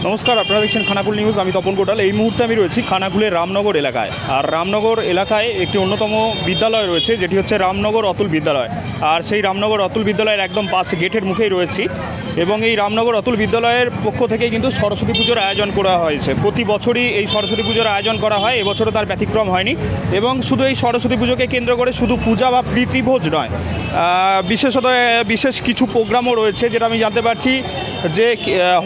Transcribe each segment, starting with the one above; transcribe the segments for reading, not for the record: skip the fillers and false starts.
নমস্কার, আপনারা দেখছেন খানাকুল নিউজ। আমি তপন কোটাল। এই মুহূর্তে আমি রয়েছি খানাকুলের রামনগর এলাকায়। আর রামনগর এলাকায় একটি অন্যতম বিদ্যালয় রয়েছে, যেটি হচ্ছে রামনগর অতুল বিদ্যালয়। আর সেই রামনগর অতুল বিদ্যালয়ের একদম পাশে গেটের মুখেই রয়েছি। এবং এই রামনগর অতুল বিদ্যালয়ের পক্ষ থেকে কিন্তু সরস্বতী পুজোর আয়োজন করা হয়েছে। প্রতি বছরই এই সরস্বতী পুজোর আয়োজন করা হয়, এবছরও তার ব্যতিক্রম হয়নি। এবং শুধু এই সরস্বতী পুজোকে কেন্দ্র করে শুধু পূজা বা প্রীতিভোজ নয়, বিশেষত বিশেষ কিছু প্রোগ্রামও রয়েছে, যেটা আমি জানতে পারছি যে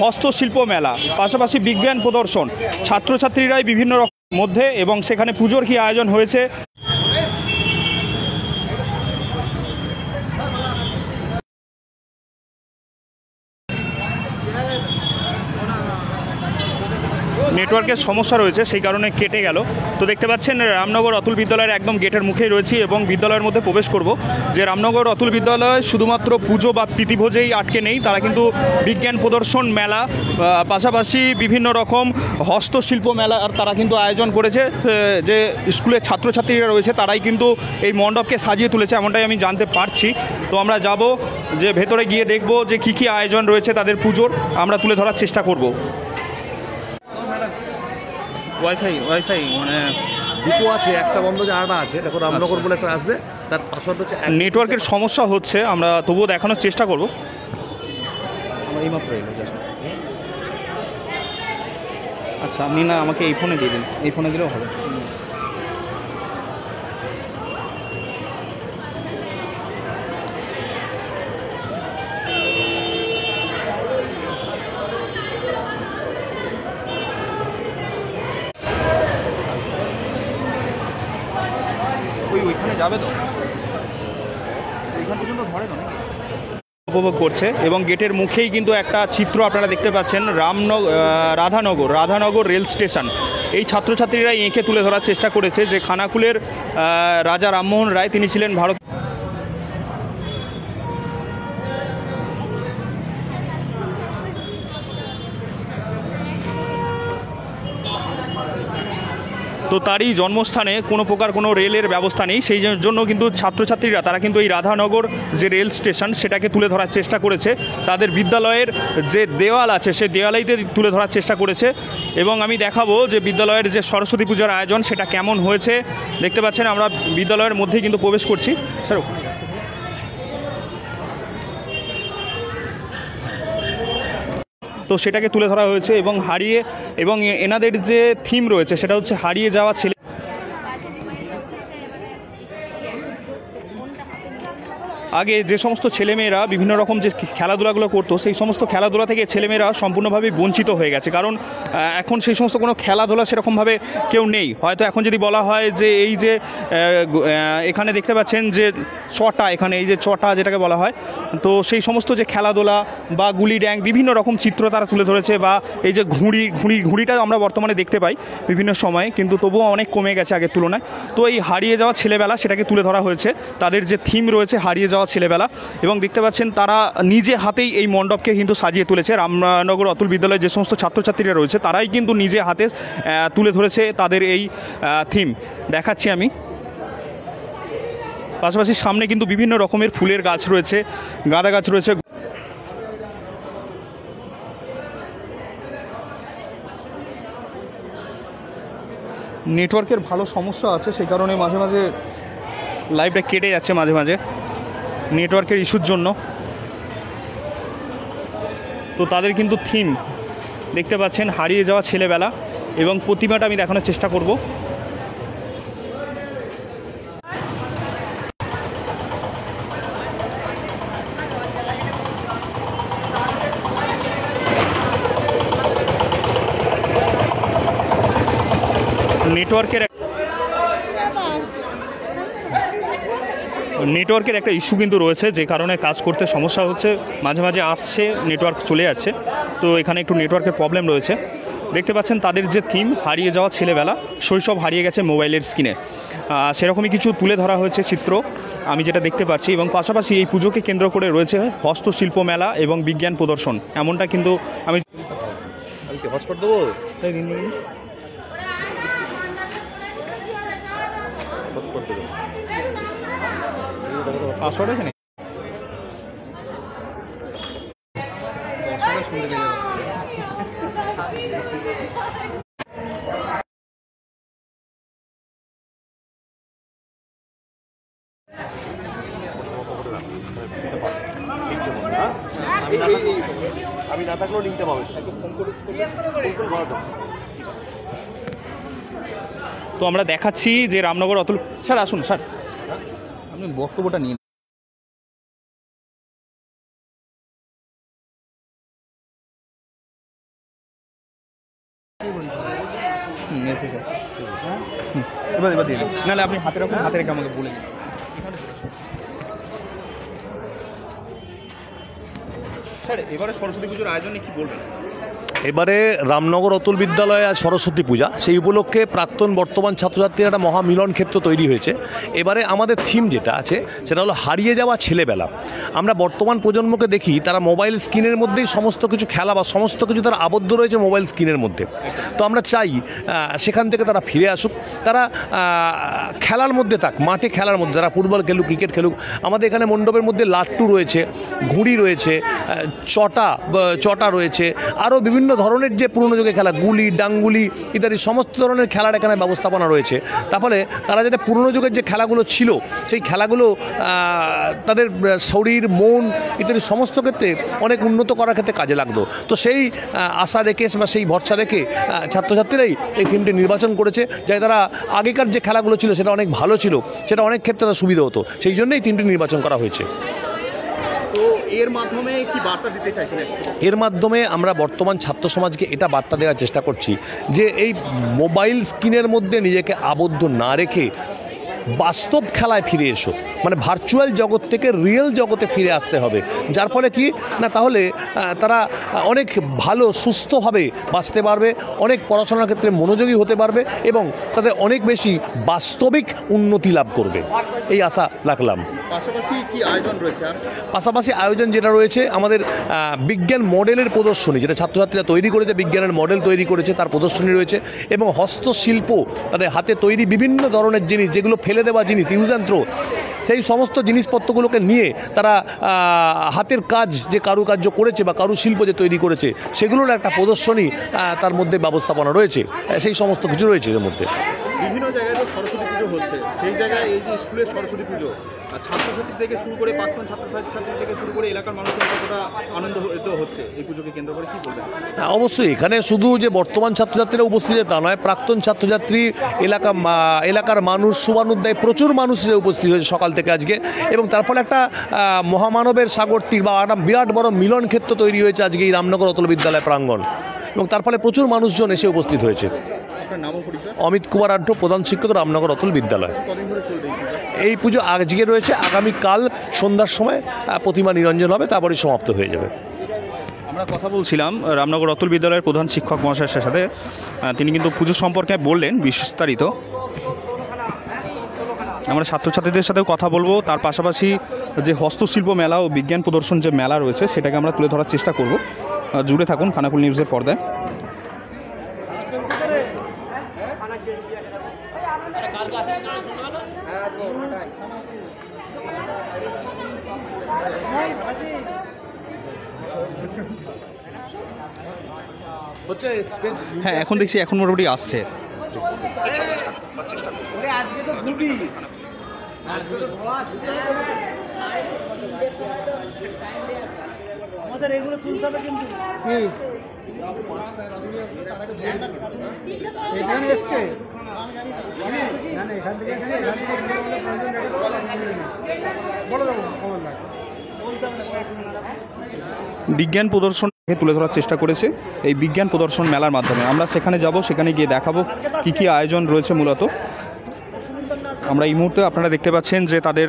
হস্তশিল্প মেলা, পাশাপাশি বিজ্ঞান প্রদর্শন, ছাত্রছাত্রীরাই বিভিন্ন রকম মধ্যে, এবং সেখানে পুজোর কি আয়োজন হয়েছে। নেটওয়ার্কের সমস্যা রয়েছে, সেই কারণে কেটে গেল। তো দেখতে পাচ্ছেন রামনগর অতুল বিদ্যালয়ের একদম গেটের মুখেই রয়েছি এবং বিদ্যালয়ের মধ্যে প্রবেশ করব। যে রামনগর অতুল বিদ্যালয় শুধুমাত্র পুজো বা প্রীতিভোজেই আটকে নেই, তারা কিন্তু বিজ্ঞান প্রদর্শন মেলা, পাশাপাশি বিভিন্ন রকম হস্তশিল্প মেলা আর তারা কিন্তু আয়োজন করেছে। যে স্কুলের ছাত্রছাত্রীরা রয়েছে তারাই কিন্তু এই মণ্ডপকে সাজিয়ে তুলেছে, এমনটাই আমি জানতে পারছি। তো আমরা যাব, যে ভেতরে গিয়ে দেখব যে কী কী আয়োজন রয়েছে তাদের পুজোর, আমরা তুলে ধরার চেষ্টা করব। ওয়াইফাই মানে দুটো আছে, একটা বন্ধ যে আরেকটা আছে। দেখো রামনগর বলে একটা আসবে, তার পাসওয়ার্ড হচ্ছে। নেটওয়ার্কের সমস্যা হচ্ছে, আমরা তবুও দেখানোর চেষ্টা করব। আমার এইমাত্র এলো জাস্ট। আচ্ছা, আপনি না আমাকে এই ফোনে দিয়ে দিন, এই ফোনে দিলেও হবে। ওইখানে যাবে তো, ওইখান পর্যন্ত ধরে না, উপভোগ করছে। এবং গেটের মুখেই কিন্তু একটা চিত্র আপনারা দেখতে পাচ্ছেন, রাধানগর রেল স্টেশন। এই ছাত্রছাত্রীরা এঁকে তুলে ধরার চেষ্টা করেছে যে খানাকুলের রাজা রামমোহন রায়, তিনি ছিলেন ভারত। তো তারই জন্মস্থানে কোনো প্রকার কোনো রেলের ব্যবস্থা নেই, সেই জন্য কিন্তু ছাত্রছাত্রীরা তারা কিন্তু এই রাধানগর যে রেল স্টেশন সেটাকে তুলে ধরার চেষ্টা করেছে। তাদের বিদ্যালয়ের যে দেওয়াল আছে সেই দেওয়ালেইতে তুলে ধরার চেষ্টা করেছে। এবং আমি দেখাবো যে বিদ্যালয়ের যে সরস্বতী পূজার আয়োজন সেটা কেমন হয়েছে। দেখতে পাচ্ছেন আমরা বিদ্যালয়ের মধ্যেই কিন্তু প্রবেশ করছি। স্যার, তো সেটাকে তুলে ধরা হয়েছে এবং এনাদের যে থিম রয়েছে সেটা হচ্ছে হারিয়ে যাওয়া ছেলে। আগে যে সমস্ত ছেলেমেয়েরা বিভিন্ন রকম যে খেলাধুলাগুলো করতো, সেই সমস্ত খেলাধুলা থেকে ছেলেমেয়েরা সম্পূর্ণভাবে বঞ্চিত হয়ে গেছে। কারণ এখন সেই সমস্ত কোনো খেলাধুলা সেরকমভাবে কেউ নেই। হয়তো এখন যদি বলা হয় যে এই যে এখানে দেখতে পাচ্ছেন যে চটা, এখানে এই যে চটা যেটাকে বলা হয়, তো সেই সমস্ত যে খেলাধুলা বা গুলি ড্যাং বিভিন্ন রকম চিত্র তারা তুলে ধরেছে। বা এই যে ঘুড়িটা আমরা বর্তমানে দেখতে পাই বিভিন্ন সময়ে, কিন্তু তবুও অনেক কমে গেছে আগের তুলনায়। তো এই হারিয়ে যাওয়া ছেলেবেলা সেটাকে তুলে ধরা হয়েছে। তাদের যে থিম রয়েছে হারিয়ে যাওয়া ছেলেবেলা, এবং দেখতে পাচ্ছেন তারা নিজে হাতেই এই মণ্ডপকে কিন্তু সাজিয়ে তুলেছে। রামনগর অতুল বিদ্যালয়ে যে সমস্ত ছাত্রছাত্রীরা রয়েছে তারাই কিন্তু নিজে হাতে তুলে ধরেছে তাদের এই থিম। দেখাচ্ছি আমি। পাশাপাশি সামনে কিন্তু বিভিন্ন রকমের ফুলের গাছ রয়েছে, গাঁদা গাছ রয়েছে। নেটওয়ার্কের ভালো সমস্যা আছে, সেই কারণে মাঝে মাঝে লাইভটা কেটে যাচ্ছে, মাঝে মাঝে নেটওয়ার্কের ইস্যুর জন্য। তো তাদের কিন্তু থিম দেখতে পাচ্ছেন হারিয়ে যাওয়া ছেলেবেলা, এবং প্রতিমাটা আমি দেখানোর চেষ্টা করব। নেটওয়ার্কের একটা ইস্যু কিন্তু রয়েছে, যে কারণে কাজ করতে সমস্যা হচ্ছে, মাঝে মাঝে আসছে নেটওয়ার্ক চলে যাচ্ছে। তো এখানে একটু নেটওয়ার্কের প্রবলেম রয়েছে। দেখতে পাচ্ছেন তাদের যে থিম হারিয়ে যাওয়া ছেলেবেলা, শৈশব হারিয়ে গেছে মোবাইলের স্ক্রিনে, সেরকমই কিছু তুলে ধরা হয়েছে চিত্র আমি যেটা দেখতে পাচ্ছি। এবং পাশাপাশি এই পুজোকে কেন্দ্র করে রয়েছে হস্তশিল্প মেলা এবং বিজ্ঞান প্রদর্শন, এমনটা কিন্তু আমি হটস্পট দেবো। পাসওয়ার্ড আছে না? আমি না থাকলেও লিঙ্কটা পাবে। তো আমরা দেখাচ্ছি যে রামনগর অতুল স্যার আসুন স্যার, আপনি বক্তব্যটা নিন। এবার দিয়ে নাহলে আপনি হাতে রাখুন, হাতে রেখে আমাকে বলে দিন। স্যার এবারে সরস্বতী পুজোর আয়োজনে কি বলবেন? এবারে রামনগর অতুল বিদ্যালয়ে আজ সরস্বতী পূজা, সেই উপলক্ষে প্রাক্তন বর্তমান ছাত্রছাত্রীর একটা মহামিলন ক্ষেত্র তৈরি হয়েছে। এবারে আমাদের থিম যেটা আছে সেটা হলো হারিয়ে যাওয়া ছেলেবেলা। আমরা বর্তমান প্রজন্মকে দেখি তারা মোবাইল স্ক্রিনের মধ্যেই সমস্ত কিছু খেলা বা সমস্ত কিছু তারা আবদ্ধ রয়েছে মোবাইল স্ক্রিনের মধ্যে। তো আমরা চাই সেখান থেকে তারা ফিরে আসুক, তারা খেলার মধ্যে থাক, মাঠে খেলার মধ্যে, তারা ফুটবল খেলুক, ক্রিকেট খেলুক। আমাদের এখানে মণ্ডপের মধ্যে লাট্টু রয়েছে, ঘুড়ি রয়েছে, চটা রয়েছে, আরও বিভিন্ন ধরনের যে পুরনো যুগে খেলা, গুলি, ডাঙ্গুলি ইত্যাদি সমস্ত ধরনের খেলার এখানে ব্যবস্থাপনা রয়েছে। তারপরে তারা যাতে পুরনো যুগের যে খেলাগুলো ছিল সেই খেলাগুলো তাদের শরীর, মন ইত্যাদি সমস্ত ক্ষেত্রে অনেক উন্নত করার ক্ষেত্রে কাজে লাগতো। তো সেই আশা রেখে বা সেই ভরসা রেখে ছাত্রছাত্রীরাই এই থিমটি নির্বাচন করেছে, যাতে তারা আগেকার যে খেলাগুলো ছিল সেটা অনেক ভালো ছিল, সেটা অনেক ক্ষেত্রে তার সুবিধা হতো, সেই জন্যই থিমটি নির্বাচন করা হয়েছে। তো এর মাধ্যমে কি বার্তা দিতে চাইছেন? এর মাধ্যমে আমরা বর্তমান ছাত্র সমাজকে এটা বার্তা দেওয়ার চেষ্টা করছি যে এই মোবাইল স্ক্রিনের মধ্যে নিজেকে আবদ্ধ না রেখে বাস্তব খেলায় ফিরে এসো, মানে ভার্চুয়াল জগৎ থেকে রিয়েল জগতে ফিরে আসতে হবে। যার ফলে কি না, তাহলে তারা অনেক ভালো সুস্থভাবে বাঁচতে পারবে, অনেক পড়াশোনার ক্ষেত্রে মনোযোগী হতে পারবে এবং তাদের অনেক বেশি বাস্তবিক উন্নতি লাভ করবে, এই আশা রাখলাম। পাশাপাশি কি আয়োজন রয়েছে? পাশাপাশি আয়োজন যেটা রয়েছে আমাদের বিজ্ঞান মডেলের প্রদর্শনী, যেটা ছাত্রছাত্রীরা তৈরি করেছে, বিজ্ঞানের মডেল তৈরি করেছে, তার প্রদর্শনী রয়েছে এবং হস্তশিল্প, তাদের হাতে তৈরি বিভিন্ন ধরনের জিনিস, যেগুলো ফেলে দেওয়া জিনিস, ইউজ অ্যান্ড থ্রো, সেই সমস্ত জিনিসপত্রগুলোকে নিয়ে তারা হাতের কাজ যে কারুকার্য করেছে বা কারুশিল্প যে তৈরি করেছে সেগুলোর একটা প্রদর্শনী তার মধ্যে ব্যবস্থাপনা রয়েছে, সেই সমস্ত কিছু রয়েছে এর মধ্যে। বিভিন্ন জায়গায় তো সরস্বতী পুজো হচ্ছে, সেই জায়গায় এই যে স্কুলের সরস্বতী পুজো ছাত্রছাত্রী থেকে শুরু করে প্রাক্তন ছাত্রছাত্রী থেকে শুরু করে এলাকার মানুষের কতটা আনন্দ হচ্ছে এই পুজোকে কেন্দ্র করে, কি বলবেন? অবশ্যই এখানে শুধু যে বর্তমান ছাত্রছাত্রীরা উপস্থিত তা নয়, প্রাক্তন ছাত্রছাত্রী, এলাকার মানুষ, শুভানুধ্যায় প্রচুর মানুষ উপস্থিত হয়েছে সকাল থেকে আজকে, এবং তার ফলে একটা মহামানবের সাগরটিক বা একটা বিরাট বড় মিলন ক্ষেত্র তৈরি হয়েছে আজকে এই রামনগর অতুল বিদ্যালয় প্রাঙ্গণ, এবং তার ফলে প্রচুর মানুষজন এসে উপস্থিত হয়েছে। অমিত কুমার আড্ড, প্রধান শিক্ষক, রামনগর অতুল বিদ্যালয়। এই পুজো আজকে রয়েছে, আগামীকাল সন্ধ্যার সময় প্রতিমা নিরঞ্জন হবে, তারপরে সমাপ্ত হয়ে যাবে। আমরা কথা বলছিলাম রামনগর অতুল বিদ্যালয়ের প্রধান শিক্ষক মহাশয়ের সাথে, তিনি কিন্তু পুজো সম্পর্কে বললেন বিস্তারিত। আমরা ছাত্রছাত্রীদের সাথেও কথা বলবো, তার পাশাপাশি যে হস্তশিল্প মেলা ও বিজ্ঞান প্রদর্শন যে মেলা রয়েছে সেটাকে আমরা তুলে ধরার চেষ্টা করব। জুড়ে থাকুন খানাকুল নিউজের পর্দায়। হ্যাঁ, এখন দেখছি এখন মোটামুটি আসছে। আমাদের এগুলো তুলতে হবে কিন্তু এখানে এসছে এখান থেকে বিজ্ঞান প্রদর্শন তুলে ধরার চেষ্টা করেছে এই বিজ্ঞান প্রদর্শন মেলার মাধ্যমে। আমরা সেখানে যাব, সেখানে গিয়ে দেখাবো কি কি আয়োজন রয়েছে। মূলত আমরা এই মুহূর্তে আপনারা দেখতে পাচ্ছেন যে তাদের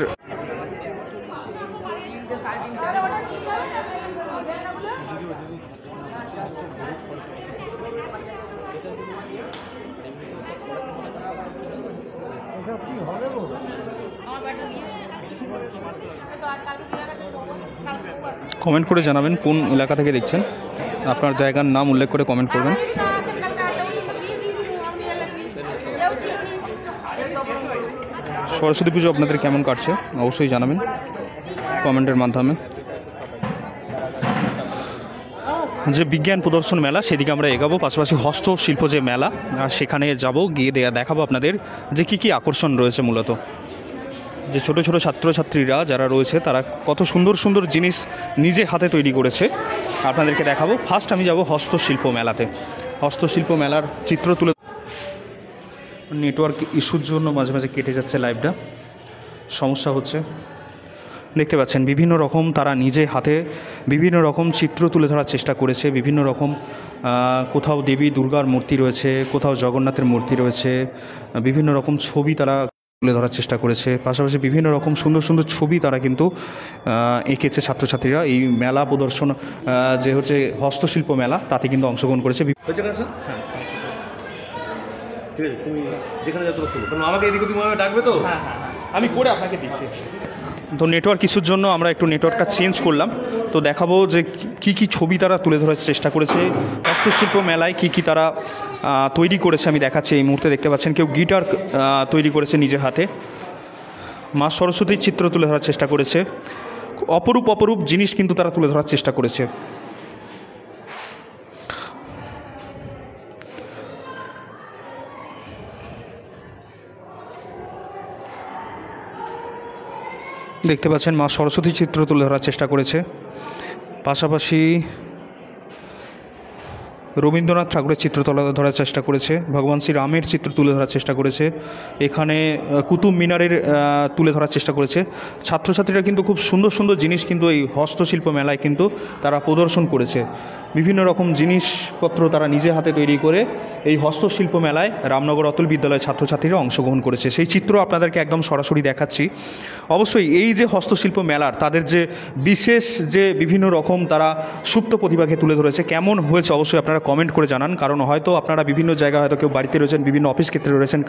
কমেন্ট করে জানাবেন কোন এলাকা থেকে দেখছেন, আপনার জায়গার নাম উল্লেখ করে কমেন্ট করবেন। সরস্বতী পুজো আপনাদের কেমন কাটছে অবশ্যই জানাবেন কমেন্টের মাধ্যমে। যে বিজ্ঞান প্রদর্শন মেলা সেদিকে আমরা এগাবো, পাশাপাশি হস্তশিল্প যে মেলা সেখানে যাব, গিয়ে দেখাবো আপনাদের যে কী কী আকর্ষণ রয়েছে। মূলত যে ছোট ছোট ছাত্রছাত্রীরা যারা রয়েছে তারা কত সুন্দর সুন্দর জিনিস নিজে হাতে তৈরি করেছে আপনাদেরকে দেখাবো। ফার্স্ট আমি যাব হস্তশিল্প মেলাতে। হস্তশিল্প মেলার চিত্র তুলে, নেটওয়ার্ক ইস্যুর জন্য মাঝে মাঝে কেটে যাচ্ছে লাইভটা, সমস্যা হচ্ছে। দেখতে পাচ্ছেন বিভিন্ন রকম তারা নিজে হাতে বিভিন্ন রকম চিত্র তুলে ধরার চেষ্টা করেছে। বিভিন্ন রকম কোথাও দেবী দুর্গার মূর্তি রয়েছে, কোথাও জগন্নাথের মূর্তি রয়েছে, বিভিন্ন রকম ছবি তারা তুলে ধরার চেষ্টা করেছে। পাশাপাশি বিভিন্ন রকম সুন্দর সুন্দর ছবি তারা কিন্তু এঁকেছে ছাত্রছাত্রীরা। এই মেলা প্রদর্শন যে হচ্ছে হস্তশিল্প মেলা তাতে কিন্তু অংশগ্রহণ করেছে। হ্যাঁ ঠিক আছে, তুমি যেখানে যাচ্ছ কারণ আমাকে এদিকে তুমি আমাকে ডাকবে তো। আমি করে আপনাকে দিচ্ছি। তো নেটওয়ার্ক ইস্যুর জন্য আমরা একটু নেটওয়ার্কটা চেঞ্জ করলাম। তো দেখাবো যে কী কী ছবি তারা তুলে ধরার চেষ্টা করেছে হস্তশিল্প মেলায়, কী কী তারা তৈরি করেছে আমি দেখাচ্ছি। এই মুহূর্তে দেখতে পাচ্ছেন কেউ গিটার তৈরি করেছে নিজের হাতে, মা সরস্বতীর চিত্র তুলে ধরার চেষ্টা করেছে। অপরূপ অপরূপ জিনিস কিন্তু তারা তুলে ধরার চেষ্টা করেছে। দেখতে পাচ্ছেন মা সরস্বতীর চিত্র তুলে ধরার চেষ্টা করেছে। পাশাপাশি রবীন্দ্রনাথ ঠাকুরের চিত্র তুলে ধরার চেষ্টা করেছে, ভগবান শ্রী রামের চিত্র তুলে ধরার চেষ্টা করেছে, এখানে কুতুব মিনারের তুলে ধরার চেষ্টা করেছে। ছাত্রছাত্রীরা কিন্তু খুব সুন্দর সুন্দর জিনিস কিন্তু এই হস্তশিল্প মেলায় কিন্তু তারা প্রদর্শন করেছে। বিভিন্ন রকম জিনিসপত্র তারা নিজে হাতে তৈরি করে এই হস্তশিল্প মেলায় রামনগর অতুল বিদ্যালয়ের ছাত্রছাত্রীরা অংশগ্রহণ করেছে। সেই চিত্র আপনাদেরকে একদম সরাসরি দেখাচ্ছি। অবশ্যই এই যে হস্তশিল্প মেলার তাদের যে বিশেষ যে বিভিন্ন রকম তারা সুপ্ত প্রতিভাকে তুলে ধরেছে, কেমন হয়েছে অবশ্যই আপনারা কমেন্ট করে জানান। কারণ হয়তো আপনারা বিভিন্ন জায়গায় হয়তো কেউ বাড়িতে রয়েছেন, বিভিন্ন অফিস ক্ষেত্রে রয়েছেন,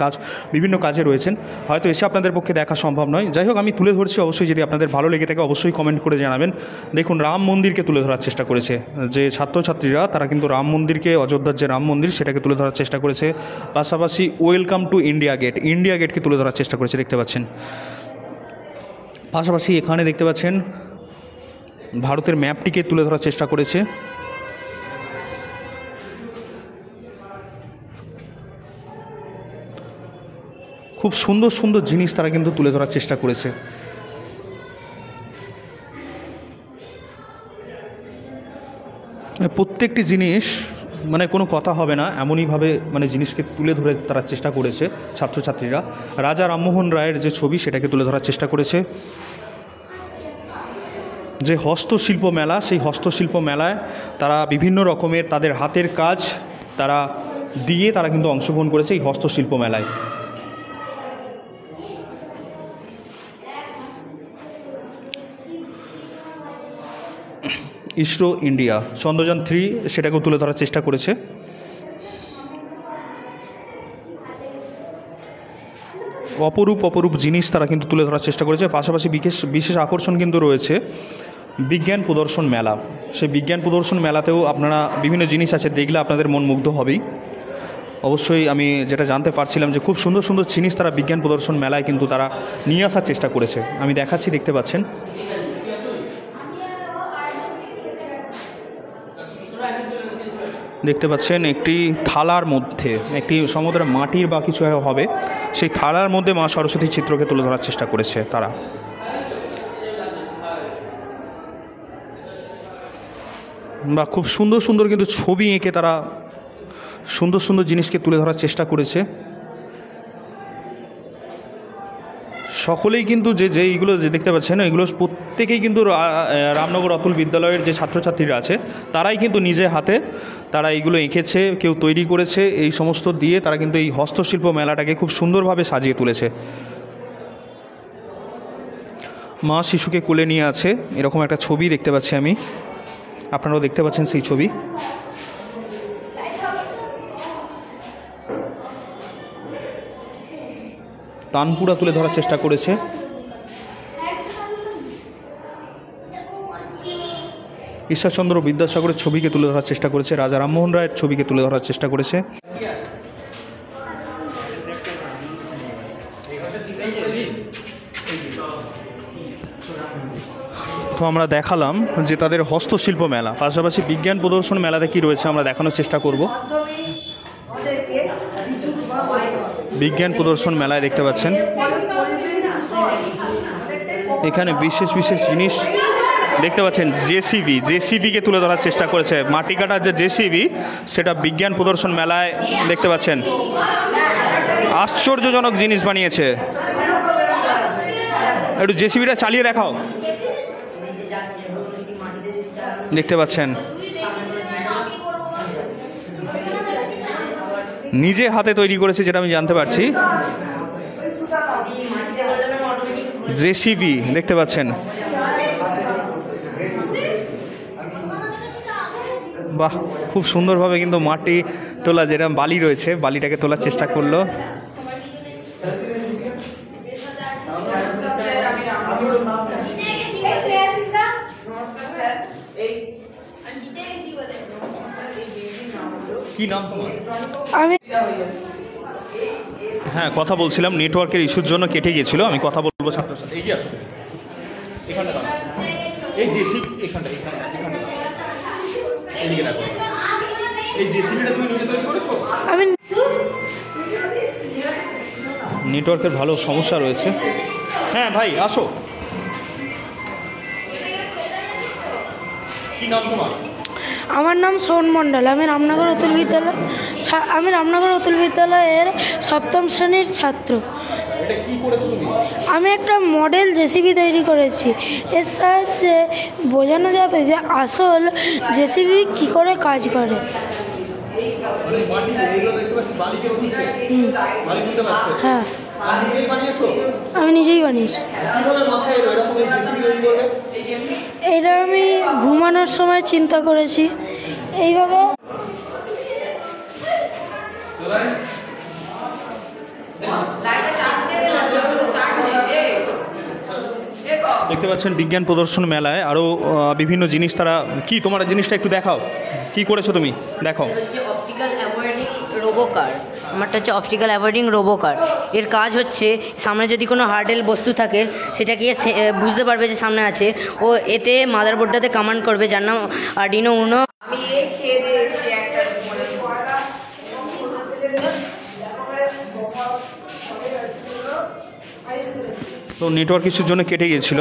বিভিন্ন কাজে রয়েছেন, হয়তো এসে আপনাদের পক্ষে দেখা সম্ভব নয়। যাই হোক আমি তুলে ধরছি, অবশ্যই যদি আপনাদের ভালো লেগে থাকে অবশ্যই কমেন্ট করে জানাবেন। দেখুন রাম মন্দিরকে তুলে ধরার চেষ্টা করেছে যে ছাত্রছাত্রীরা, তারা কিন্তু রাম মন্দিরকে, অযোধ্যার যে রাম মন্দির সেটাকে তুলে ধরার চেষ্টা করেছে। পাশাপাশি welcome to India gate, India গেটকে তুলে ধরার চেষ্টা করেছে, দেখতে পাচ্ছেন। পাশাপাশি এখানে দেখতে পাচ্ছেন ভারতের ম্যাপটিকে তুলে ধরার চেষ্টা করেছে। খুব সুন্দর সুন্দর জিনিস তারা কিন্তু তুলে ধরার চেষ্টা করেছে। প্রত্যেকটি জিনিস মানে কোনো কথা হবে না এমনইভাবে মানে জিনিসকে তুলে ধরে তারা চেষ্টা করেছে ছাত্রছাত্রীরা। রাজা রামমোহন রায়ের যে ছবি সেটাকে তুলে ধরার চেষ্টা করেছে। যে হস্তশিল্প মেলা, সেই হস্তশিল্প মেলায় তারা বিভিন্ন রকমের তাদের হাতের কাজ তারা দিয়ে তারা কিন্তু অংশগ্রহণ করেছে এই হস্তশিল্প মেলায়। ইসরো ইন্ডিয়া চন্দ্রযান 3 সেটাকেও তুলে ধরার চেষ্টা করেছে। অপরূপ অপরূপ জিনিস তারা কিন্তু তুলে ধরার চেষ্টা করেছে। পাশাপাশি বিশেষ আকর্ষণ কিন্তু রয়েছে বিজ্ঞান প্রদর্শন মেলা। সেই বিজ্ঞান প্রদর্শন মেলাতেও আপনারা বিভিন্ন জিনিস আছে, দেখলে আপনাদের মন মুগ্ধ হবেই। অবশ্যই আমি যেটা জানতে পারছিলাম যে খুব সুন্দর সুন্দর জিনিস তারা বিজ্ঞান প্রদর্শন মেলায় কিন্তু তারা নিয়ে আসার চেষ্টা করেছে। আমি দেখাচ্ছি, দেখতে পাচ্ছেন। দেখতে পাচ্ছেন একটি থালার মধ্যে একটি সমুদ্রের মাটির বা কিছু হবে, সেই থালার মধ্যে মা সরস্বতীর চিত্রকে তুলে ধরার চেষ্টা করেছে তারা। বা খুব সুন্দর সুন্দর কিন্তু ছবি এঁকে তারা সুন্দর সুন্দর জিনিসকে তুলে ধরার চেষ্টা করেছে। সকলেই কিন্তু যে এইগুলো যে দেখতে পাচ্ছেন এগুলো প্রত্যেকেই কিন্তু রামনগর অতুল বিদ্যালয়ের যে ছাত্রছাত্রীরা আছে তারাই কিন্তু নিজে হাতে তারা এইগুলো এঁকেছে, কেউ তৈরি করেছে। এই সমস্ত দিয়ে তারা কিন্তু এই হস্তশিল্প মেলাটাকে খুব সুন্দরভাবে সাজিয়ে তুলেছে। মা শিশুকে কোলে নিয়ে আছে এরকম একটা ছবি দেখতে পাচ্ছি আমি, আপনারাও দেখতে পাচ্ছেন সেই ছবি। তানপুরা তুলে ধরার চেষ্টা করেছে। ঈশ্বরচন্দ্র বিদ্যাসাগরের ছবিকে তুলে ধরার চেষ্টা করেছে, রাজা রামমোহন রায়ের ছবিকে তুলে ধরার চেষ্টা করেছে। তো আমরা দেখালাম যে তাদের হস্তশিল্প মেলা, পাশাপাশি বিজ্ঞান প্রদর্শন মেলাতে কি রয়েছে আমরা দেখানোর চেষ্টা করব। বিজ্ঞান প্রদর্শন মেলায় দেখতে পাচ্ছেন এখানে বিশেষ বিশেষ জিনিস দেখতে পাচ্ছেন। জেসিবিকে তুলে ধরার চেষ্টা করেছে, মাটি কাটার যে জেসিবি সেটা বিজ্ঞান প্রদর্শন মেলায় দেখতে পাচ্ছেন। আশ্চর্যজনক জিনিস বানিয়েছে। একটু জেসিবিটা চালিয়ে দেখাও। দেখতে পাচ্ছেন নিজে হাতে তৈরি করেছে, যেটা আমি জানতে পারছি। জেসিবি দেখতে পাচ্ছেন, বাহ, খুব সুন্দরভাবে কিন্তু মাটি তোলা, যেটা বালি রয়েছে বালিটাকে তোলার চেষ্টা করলো। কি নাম তোমার? আমি হ্যাঁ, কথা বলছিলাম, নেটওয়ার্কের ইস্যুর জন্য কেটে গিয়েছিল। আমি কথা বলবো ছাত্রের সাথে। এই যে আসো, এখানটা দাঁড়াও। এই জেসিবি এখানটা এদিকে দেখো। এই জেসিবিটা তুমি নিজে তৈরি করেছো? আমি নেটওয়ার্কের ভালো সমস্যা রয়েছে। হ্যাঁ ভাই আসো। কি নাম তোমার? আমার নাম সোহন মণ্ডল। আমি রামনগর অতুল বিদ্যালয়ের সপ্তম শ্রেণীর ছাত্র। এটা কি করেছো তুমি? আমি একটা মডেল জেসিবি তৈরি করেছি। এর সাহায্যে বোঝানো যাবে যে আসল জেসিবি কি করে কাজ করে। মানে মাটি এগুলো দেখতে পাচ্ছি বালিকে রয়েছে। বালি বুঝতে পারছো? হ্যাঁ, আর নিজেই বানিয়েছো? আমি নিজেই বানিয়েছি। কিভাবে মাথায় এলো এরকম এই জেসিবি তৈরি করবে? এটা আমি ঘুমানোর সময় চিন্তা করেছি এইভাবে। দেখতে পাচ্ছেন বিজ্ঞান প্রদর্শন মেলায় আরও বিভিন্ন জিনিস তারা কি, তোমার জিনিসটা একটু দেখাও, কি করেছো তুমি দেখাও। হচ্ছে অপটিক্যাল অ্যাভয়েডিং রোবোকার। আমারটা হচ্ছে অপটিক্যাল অ্যাভয়েডিং রোবোকার। এর কাজ হচ্ছে সামনে যদি কোনো হার্ডেল বস্তু থাকে সেটাকে বুঝতে পারবে যে সামনে আছে, ও এতে মাদারবোর্ডটাতে কমান্ড করবে, যার নাম আর্ডিনো উনো। আমি এই খেয়ে দিয়ে এসেছি একটা তো নেটওয়ার্ক ইস্যুর জন্য কেটে গিয়েছিল।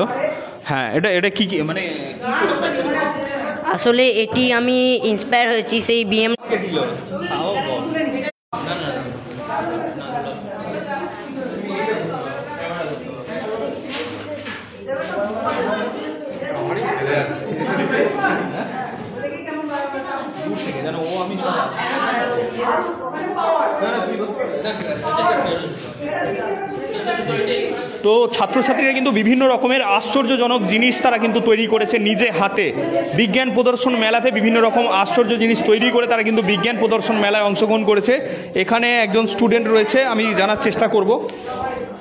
হ্যাঁ, এটা কি মানে কি করেছো actually? আসলে এটি আমি ইন্সপায়ার হয়েছি সেই বিএম। কে দিল? তাও বল। দূর থেকে জানো ও আমি সব তো ছাত্রছাত্রীরা কিন্তু বিভিন্ন রকমের আশ্চর্যজনক জিনিস তারা কিন্তু তৈরি করেছে নিজে হাতে। বিজ্ঞান প্রদর্শন মেলাতে বিভিন্ন রকম আশ্চর্য জিনিস তৈরি করে তারা কিন্তু বিজ্ঞান প্রদর্শন মেলায় অংশগ্রহণ করেছে। এখানে একজন স্টুডেন্ট রয়েছে, আমি জানার চেষ্টা করব।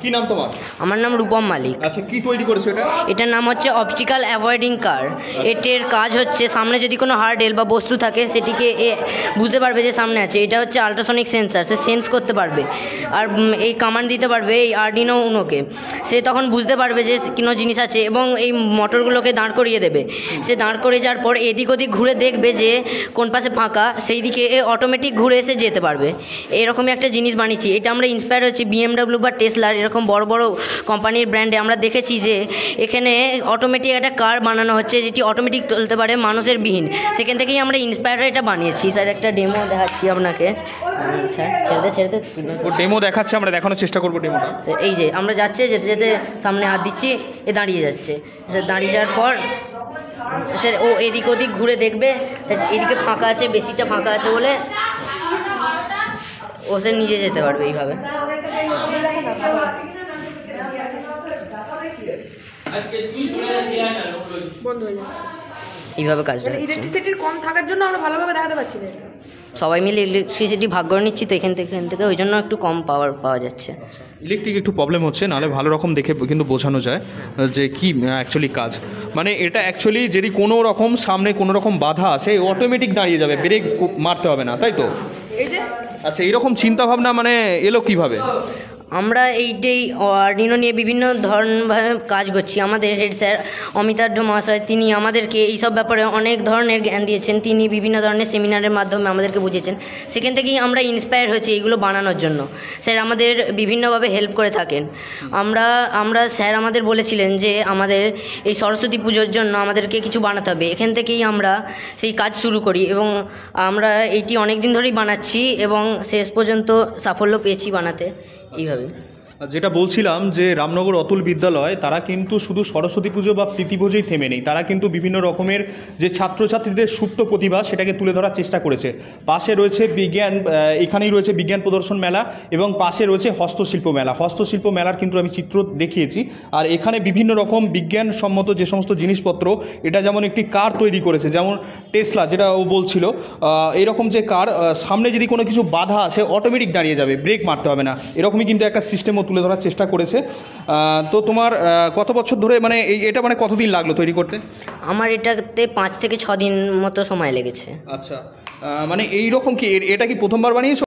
কি নাম তোমার? আমার নাম রূপম মালিক। আচ্ছা, কি তৈরি করেছো এটা? এটার নাম হচ্ছে অপটিক্যাল অ্যাভয়েডিং কার। এটার কাজ হচ্ছে সামনে যদি কোনো হার্ডেল বা বস্তু থাকে সেটিকে বুঝতে পারবে যে সামনে আছে। এটা হচ্ছে আল্ট্রাসনিক সেন্সার, সে সেন্স করতে পারবে আর এই কমান্ড দিতে পারবে এই আর্ডিনো উনোকে। সে তখন বুঝতে পারবে যে কোনো জিনিস আছে এবং এই মোটরগুলোকে দাঁড় করিয়ে দেবে। সে দাঁড় করিয়ে যাওয়ার পর এদিক ওদিক ঘুরে দেখবে যে কোন পাশে ফাঁকা, সেই দিকে অটোমেটিক ঘুরে এসে যেতে পারবে। এরকমই একটা জিনিস বানিয়েছি। এটা আমরা ইন্সপায়ার হচ্ছি BMW বা টেসলার এরকম বড় বড় কোম্পানির ব্র্যান্ডে। আমরা দেখেছি যে এখানে অটোমেটিক একটা কার বানানো হচ্ছে যেটি অটোমেটিক চলতে পারে, মানুষের বিহীন। সেখান থেকেই আমরা ইন্সপায়ার হয়ে এটা বানিয়েছি। স্যার একটা ডেমো দেখাচ্ছি আপনাকে। আচ্ছা, ছেড়ে ও ডেমো দেখাচ্ছে, আমরা দেখানোর চেষ্টা করবো ডেমোটা। এই যে আমরা যাচ্ছে যেতে যেতে সামনে হাত দিচ্ছি, এ দাঁড়িয়ে যাচ্ছে। দাঁড়িয়ে যাওয়ার পর স্যার ও এদিক ওদিক ঘুরে দেখবে এদিকে ফাঁকা আছে, বেশিটা ফাঁকা আছে বলে ও সে নিজে যেতে পারবে এইভাবে। এইভাবে কাজটা হচ্ছে। ইলেকট্রিসিটির কম থাকার জন্য আমরা ভালোভাবে দেখাতে পারছি না। সবাই মিলে ইলেকট্রিসিটি ভাগ করে নিচ্ছি তো এখান থেকে ওই জন্য একটু কম পাওয়ার পাওয়া যাচ্ছে। ইলেকট্রিক একটু প্রবলেম হচ্ছে, নাহলে ভালো রকম দেখে কিন্তু বোঝানো যায় যে কি অ্যাকচুয়ালি কাজ। মানে এটা অ্যাকচুয়ালি যদি কোনো রকম সামনে কোনো রকম বাধা আসে অটোমেটিক দাঁড়িয়ে যাবে, ব্রেক মারতে হবে না, তাই তো? এই যে আচ্ছা, এইরকম চিন্তাভাবনা মানে এলো কিভাবে? আমরা এইটাই আর্ডিনো নিয়ে বিভিন্ন ধরনভাবে কাজ করছি। আমাদের হেড স্যার অমিতাভ মহাশয় তিনি আমাদেরকে এইসব ব্যাপারে অনেক ধরনের জ্ঞান দিয়েছেন। তিনি বিভিন্ন ধরনের সেমিনারের মাধ্যমে আমাদেরকে বুঝিয়েছেন। সেখান থেকেই আমরা ইন্সপায়ার হয়েছি এইগুলো বানানোর জন্য। স্যার আমাদের বিভিন্নভাবে হেল্প করে থাকেন। আমরা স্যার আমাদের বলেছিলেন যে আমাদের এই সরস্বতী পুজোর জন্য আমাদেরকে কিছু বানাতে হবে। এখান থেকেই আমরা সেই কাজ শুরু করি এবং আমরা এইটি অনেক দিন ধরেই বানাচ্ছি এবং শেষ পর্যন্ত সাফল্য পেয়েছি বানাতে এইভাবে। যেটা বলছিলাম যে রামনগর অতুল বিদ্যালয় তারা কিন্তু শুধু সরস্বতী পুজো বা প্রীতি পুজোই থেমে নেই, তারা কিন্তু বিভিন্ন রকমের যে ছাত্রছাত্রীদের সুপ্ত প্রতিভা সেটাকে তুলে ধরার চেষ্টা করেছে। পাশে রয়েছে এখানেই রয়েছে বিজ্ঞান প্রদর্শন মেলা এবং পাশে রয়েছে হস্তশিল্প মেলা। হস্তশিল্প মেলার কিন্তু আমি চিত্র দেখিয়েছি। আর এখানে বিভিন্ন রকম বিজ্ঞানসম্মত যে সমস্ত জিনিসপত্র, এটা যেমন একটি কার তৈরি করেছে, যেমন টেসলা যেটা ও বলছিল, এরকম যে কার সামনে যদি কোনো কিছু বাধা আসে অটোমেটিক দাঁড়িয়ে যাবে, ব্রেক মারতে হবে না, এরকমই কিন্তু একটা সিস্টেমও তুলে ধরার চেষ্টা করেছে। তো তোমার কত বছর ধরে মানে এটা মানে কতদিন লাগলো তৈরি করতে? আমার এটাতে 5 থেকে 6 দিন মতো সময় লেগেছে। আচ্ছা, মানে এইরকম কি এটা কি প্রথমবার বানিয়েছো?